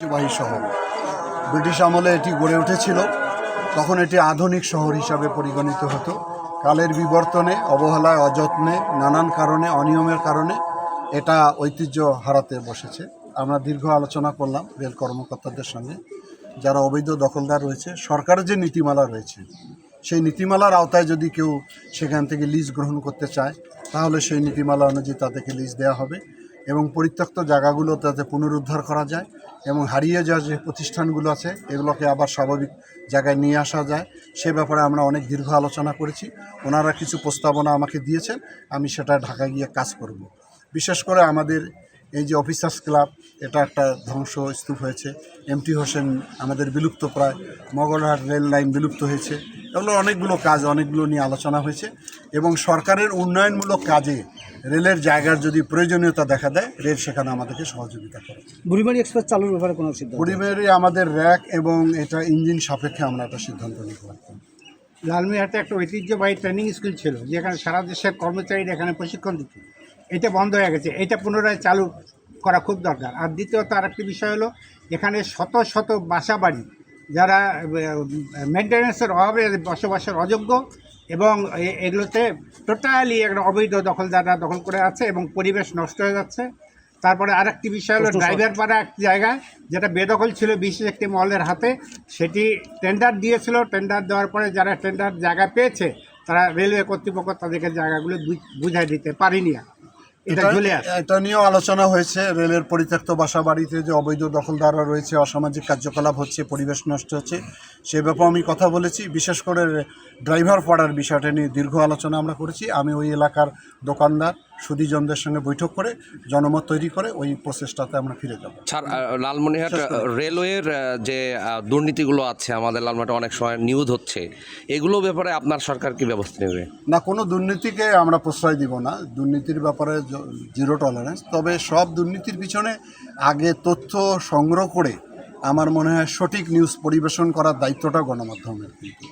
ঐতিহ্যবাহী শহর। ব্রিটিশ আমলে এটি গড়ে উঠেছিল, তখন এটি আধুনিক শহর হিসাবে পরিগণিত হতো। কালের বিবর্তনে, অবহেলায়, অযত্নে, নানান কারণে, অনিয়মের কারণে এটা ঐতিহ্য হারাতে বসেছে। আমরা দীর্ঘ আলোচনা করলাম রেল কর্মকর্তাদের সঙ্গে, যারা অবৈধ দখলদার রয়েছে। সরকারের যে নীতিমালা রয়েছে, সেই নীতিমালার আওতায় যদি কেউ সেখান থেকে লিজ গ্রহণ করতে চায়, তাহলে সেই নীতিমালা অনুযায়ী তাদেরকে লিজ দেওয়া হবে এবং পরিত্যক্ত জায়গাগুলো যাতে পুনরুদ্ধার করা যায় এবং হারিয়ে যাওয়া যে প্রতিষ্ঠানগুলো আছে এগুলোকে আবার স্বাভাবিক জায়গায় নিয়ে আসা যায়, সে ব্যাপারে আমরা অনেক দীর্ঘ আলোচনা করেছি। ওনারা কিছু প্রস্তাবনা আমাকে দিয়েছেন, আমি সেটা ঢাকায় গিয়ে কাজ করব। বিশেষ করে আমাদের এই যে অফিসার্স ক্লাব, এটা একটা ধ্বংসস্তূপ হয়েছে। এমটি হোসেন আমাদের বিলুপ্ত প্রায়, মগরহাট রেল লাইন বিলুপ্ত হয়েছে। এগুলো অনেকগুলো কাজ, অনেকগুলো নিয়ে আলোচনা হয়েছে এবং সরকারের উন্নয়নমূলক কাজে রেলের জায়গার যদি প্রয়োজনীয়তা দেখা দেয়, রেল সেখানে আমাদেরকে সহযোগিতা করে। বুড়িমারি এক্সপ্রেস চালুর ব্যাপারে কোনো সিদ্ধান্ত? বুড়িমারি আমাদের র্যাক এবং এটা ইঞ্জিন সাপেক্ষে আমরা একটা সিদ্ধান্ত নিতে পারতাম। লালমিরহাটে একটা ঐতিহ্যবাহী ট্রেনিং স্কুল ছিল, যেখানে সারা দেশের কর্মচারীরা এখানে প্রশিক্ষণ দিত। এটা বন্ধ হয়ে গেছে, এটা পুনরায় চালু করা খুব দরকার। আর দ্বিতীয়ত আরেকটি বিষয় হলো, এখানে শত শত বাসা বাড়ি যারা মেনটেন্যান্সের অভাবে বসবাসের অযোগ্য এবং এগুলোতে টোটালি একটা অবৈধ দখলদাররা দখল করে আছে এবং পরিবেশ নষ্ট হয়ে যাচ্ছে। তারপরে আরেকটি বিষয় হলো, ড্রাইভার পাড়া একটি জায়গায় যেটা বেদখল ছিল বিশেষ একটি মহলের হাতে, সেটি টেন্ডার দিয়েছিল। টেন্ডার দেওয়ার পরে যারা টেন্ডার জায়গা পেয়েছে, তারা রেলওয়ে কর্তৃপক্ষ তাদেরকে জায়গাগুলো বুঝাই দিতে পারেনি। এটা নিয়েও আলোচনা হয়েছে। রেলের পরিত্যক্ত বাসা বাড়িতে যে অবৈধ দখলদাররা রয়েছে, অসামাজিক কার্যকলাপ হচ্ছে, পরিবেশ নষ্ট হচ্ছে, সে ব্যাপারে আমি কথা বলেছি। বিশেষ করে ড্রাইভার পাড়ার বিষয়টা নিয়ে দীর্ঘ আলোচনা আমরা করেছি। আমি ওই এলাকার দোকানদার সুধীজনদের সঙ্গে বৈঠক করে জনমত তৈরি করে ওই প্রসেসটাতে আমরা ফিরে যাব। লালমনিরহাট রেলওয়ের যে দুর্নীতিগুলো আছে আমাদের লালমনিরহাটে অনেক সময় নিউজ হচ্ছে, এগুলো ব্যাপারে আপনার সরকার কি ব্যবস্থা নেবে? না, কোনো দুর্নীতিকে আমরা প্রশ্রয় দিব না। দুর্নীতির ব্যাপারে জিরো টলারেন্স। তবে সব দুর্নীতির পিছনে আগে তথ্য সংগ্রহ করে আমার মনে হয় সঠিক নিউজ পরিবেশন করার দায়িত্বটা গণমাধ্যমের। কিন্তু